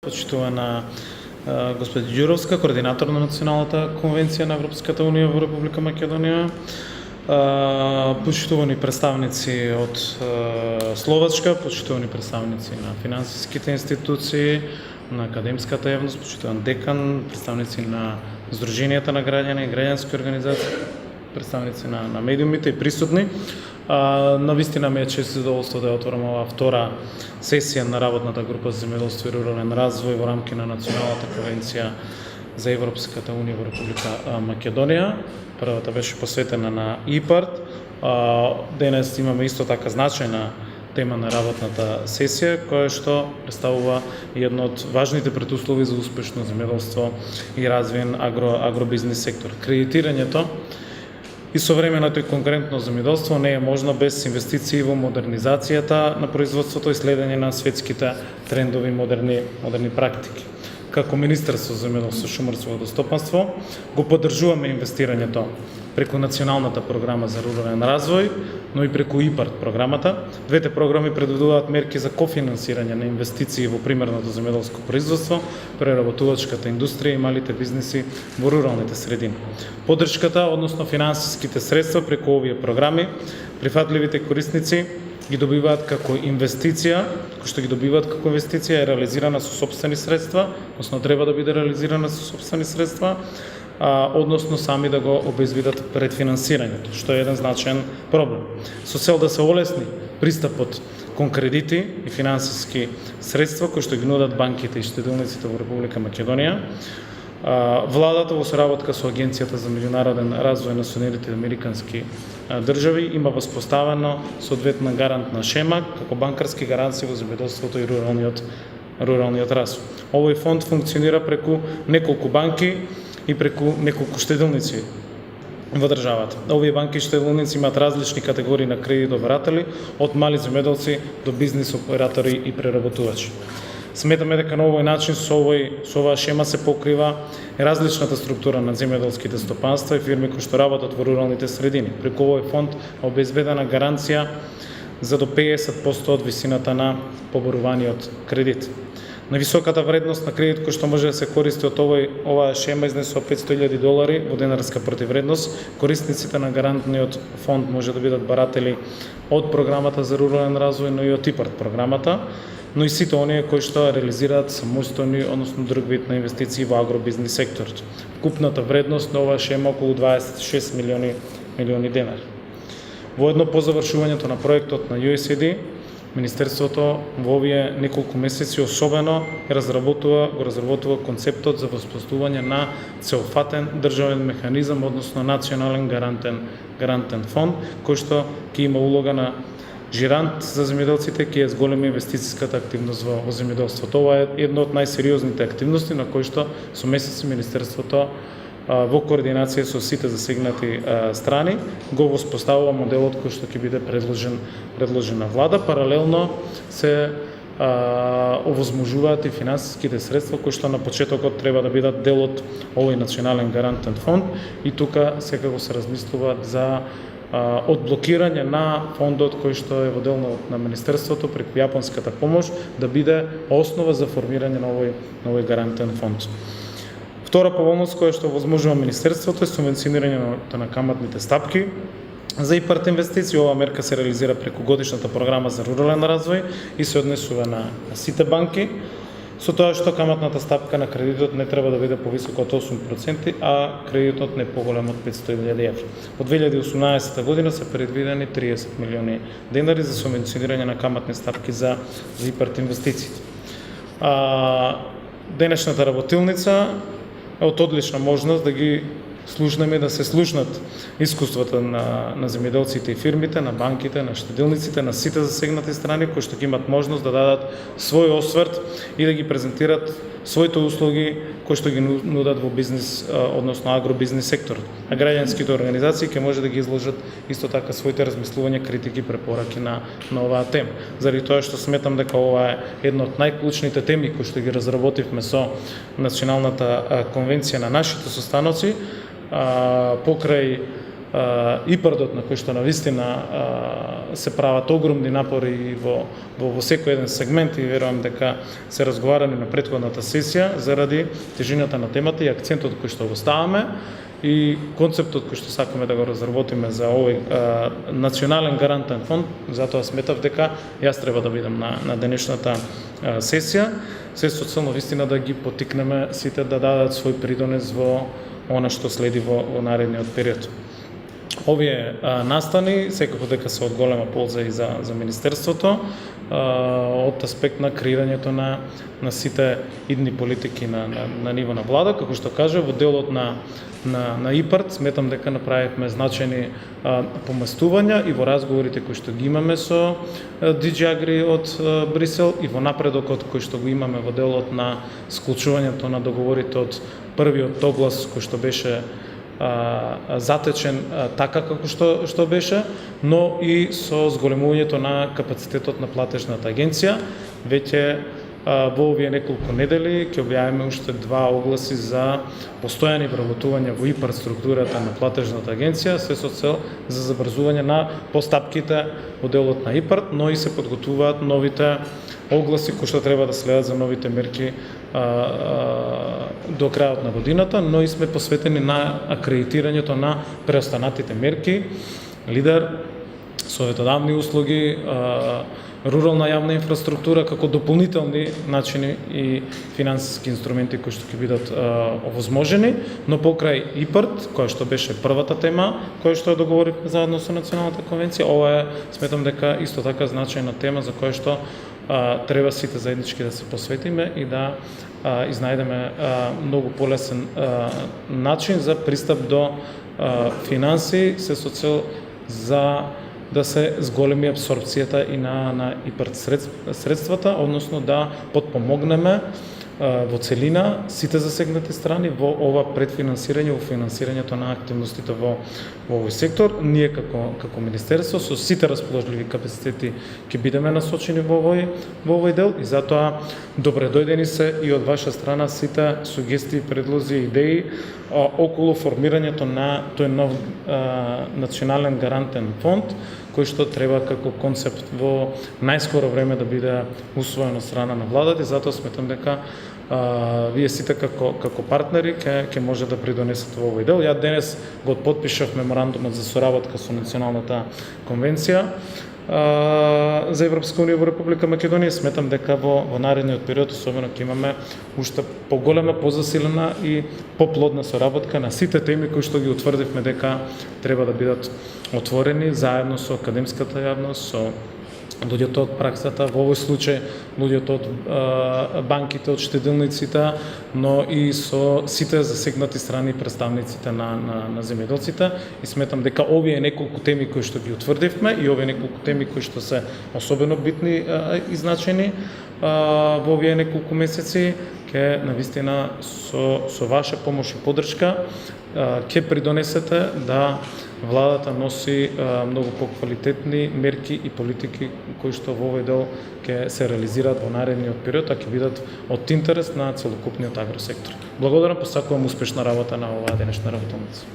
Почитувана господи Ѓуровска, координатор на Националната конвенција на Европската унија во Република Македонија, почитувани представници од Словачка, почитувани представници на финансиските институции, на академската јавност, почитуван декан, представници на Сдруженијата на граѓани и граѓански организации, представници на медиумите и присутни. Навистина ми е чест и задоволство да ја отворам оваа втора сесија на работната група за земјоделство и рурален развој во рамки на Националната конвенција за Европската унија во Република Македонија. Првата беше посветена на ИПАРТ. Денес имаме исто така значајна тема на работната сесија, која што представува едно од важните предуслови за успешно земјоделство и развиен агробизнес сектор. Кредитирањето и современото и конкурентно земјоделство не е можно без инвестиции во модернизацијата на производството и следење на светските трендови модерни практики. Како Министерство за земјоделство, шумарство и водостопанство го поддржуваме инвестирањето преку Националната програма за рурален развој, но и преку ИПАРТ програмата. Двете програми предвидуваат мерки за кофинансирање на инвестиции во примерното земјоделско производство, преработувачката индустрија и малите бизниси во руралните средини. Поддршката, односно финансиските средства преку овие програми, прифатливите корисници ги добиваат како инвестиција, кој што ги добиваат како инвестиција е реализирана со сопствени средства, односно треба да биде реализирана со сопствени средства, односно сами да го обезбедат пред финансирањето, што е еден значаен проблем. Со цел да се олесни пристапот кон кредити и финансиски средства кои што ги нудат банките и штедилниците во Република Македонија, владата во соработка со Агенцијата за меѓународен развој на Соединетите американски држави има воспоставено соодветна гарантна шема како банкарски гаранции во земјоделството и руралниот развој. Овој фонд функционира преку неколку банки и преку неколку штедилници во државата. Овие банки и штедилници имаат различни категории на кредитобаратели, од мали земјоделци до бизнис оператори и преработувачи. Сметаме дека на овој начин со оваа шема се покрива различната структура на земјоделските стопанства и фирми кои што работат во руралните средини. Преку овој фонд е обезбедена гаранција за до 50% од висината на поборуваниот кредит. Највисоката вредност на кредит кој што може да се користи од оваа шема изнесува $500,000 во денарска противредност. Корисниците на гарантниот фонд може да бидат баратели од програмата за рурален развој, но и од ИПАРТ програмата, но и сите оние кои што реализираат самостојни, односно друг вид на инвестиции во агробизнес секторот. Купната вредност на оваа шема околу 26 милиони денари. Воедно по завршувањето на проектот на USAID, Министерството во овие неколку месеци особено го разработува концептот за воспоставување на целофатен државен механизам, односно национален гарантен фонд, кој што ќе има улога на жирант за земјоделците, ќе е зголеми инвестицијската активност во земјоделството. Ова е една од најсериозните активности на кои што со месеци Министерството во координација со сите засегнати страни го воспоставува моделот кој што ќе биде предложен на влада. Паралелно се овозможуваат и финансиските средства кои што на почетокот треба да бидат дел од овој национален гарантен фонд и тука секако се размислува за одблокирање на фондот кој што е во дел на Министерството преку јапонската помош да биде основа за формирање на овој гарантен фонд. Втора поволност која што возможува Министерството е субвенционирањето на каматните стапки за ИПАРТ инвестиции. Оваа мерка се реализира преку годишната програма за рурален развој и се однесува на сите банки, со тоа што каматната стапка на кредитот не треба да биде повисока од 8%, а кредитот не поголем од €500,000. Во 2018 година се предвидени 30 милиони денари за субвенционирање на каматни стапки за ИПАРТ инвестициите. Денешната работилница е од одлична можност да ги слушнеме, да се слушнат искуствата на земјоделците и фирмите, на банките, на штедилниците, на сите засегнати страни кои што ќе имат можност да дадат свој осврт и да ги презентират своите услуги кои што ги нудат во бизнес, односно агробизнес секторот. А граѓанските организации ќе може да ги изложат исто така своите размислувања, критики, препораки на оваа тема. Заради тоа што сметам дека ова е една од најклучните теми кои што ги разработивме со Националната конвенција на нашите состаноци, покрај ИПАРД-от, на кој што навистина се прават огромни напори и во секој еден сегмент, и верувам дека се разговарани на претходната сесија заради тежината на темата и акцентот кој што го ставаме и концептот кој што сакаме да го разработиме за овој национален гарантен фонд. Затоа сметав дека јас треба да бидам на денешната сесија, се со цел навистина да ги поттикнеме сите да дадат свој придонес во она што следи во наредниот период. Овие настани секако дека се од голема полза и за Министерството, од аспект на креирањето на сите идни политики на ниво на влада. Како што кажа, во делот на ИПАРД сметам дека направивме значајни поместувања и во разговорите кои што ги имаме со DG Agri од Брисел и во напредокот кој што го имаме во делот на склучувањето на договорите од првиот оглас кој што беше затечен така како што беше, но и со зголемувањето на капацитетот на платежната агенција. Веќе во овие неколку недели ќе објавиме уште 2 огласи за постојани вработувања во ИПАРД структурата на платежната агенција, се со цел за забрзување на постапките во делот на ИПАРД, но и се подготвуваат новите огласи кои што треба да следат за новите мерки до крајот на годината, но и сме посветени на акредитирањето на преостанатите мерки, лидер, советодавни услуги, рурална јавна инфраструктура како дополнителни начини и финансиски инструменти кои што ќе бидат овозможени, но покрај ИПАРД, која што беше првата тема, која што ја договоривме заедно со Националната конвенција, ова е, сметам дека исто така значајна тема за која што треба сите заеднички да се посветиме и да изнајдеме многу полесен начин за пристап до финанси, се со цел за да се зголеми апсорбцијата и на ИПАРД средствата, односно да подпомогнеме во целина сите засегнати страни во ова предфинансирање, во финансирањето на активностите во овој сектор. Ние како Министерство со сите расположливи капацитети ќе бидеме насочени во овој дел и затоа добре дојдени се и од ваша страна сите сугестии, предлози и идеи околу формирањето на тој нов национален гарантен фонд, кој што треба како концепт во најскоро време да биде усвоен од страна на владата, и затоа сметам дека вие сите како партнери ќе може да придонесете во овој дел. Ја денес го потпишав меморандумот за соработка со Националната конвенција за Европска унија во Република Македонија. Сметам дека во наредниот период особено ќе имаме уште поголема, позасилена и поплодна соработка на сите теми кои што ги утврдивме дека треба да бидат отворени заедно со академската јавност, со луѓето од праксата, во овој случај луѓето од банките, од штедилниците, но и со сите засегнати страни и представниците на земјоделците. И сметам дека овие неколку теми кои што ги утврдивме и овие неколку теми кои што се особено битни и значајни во овие неколку месеци, ќе навистина со ваша помош и поддршка ќе придонесете да владата носи многу поквалитетни мерки и политики кои што во овој дел ќе се реализираат во наредниот период, а ќе бидат од интерес на целокупниот агросектор. Благодарам, посакувам успешна работа на оваа денешна работилница.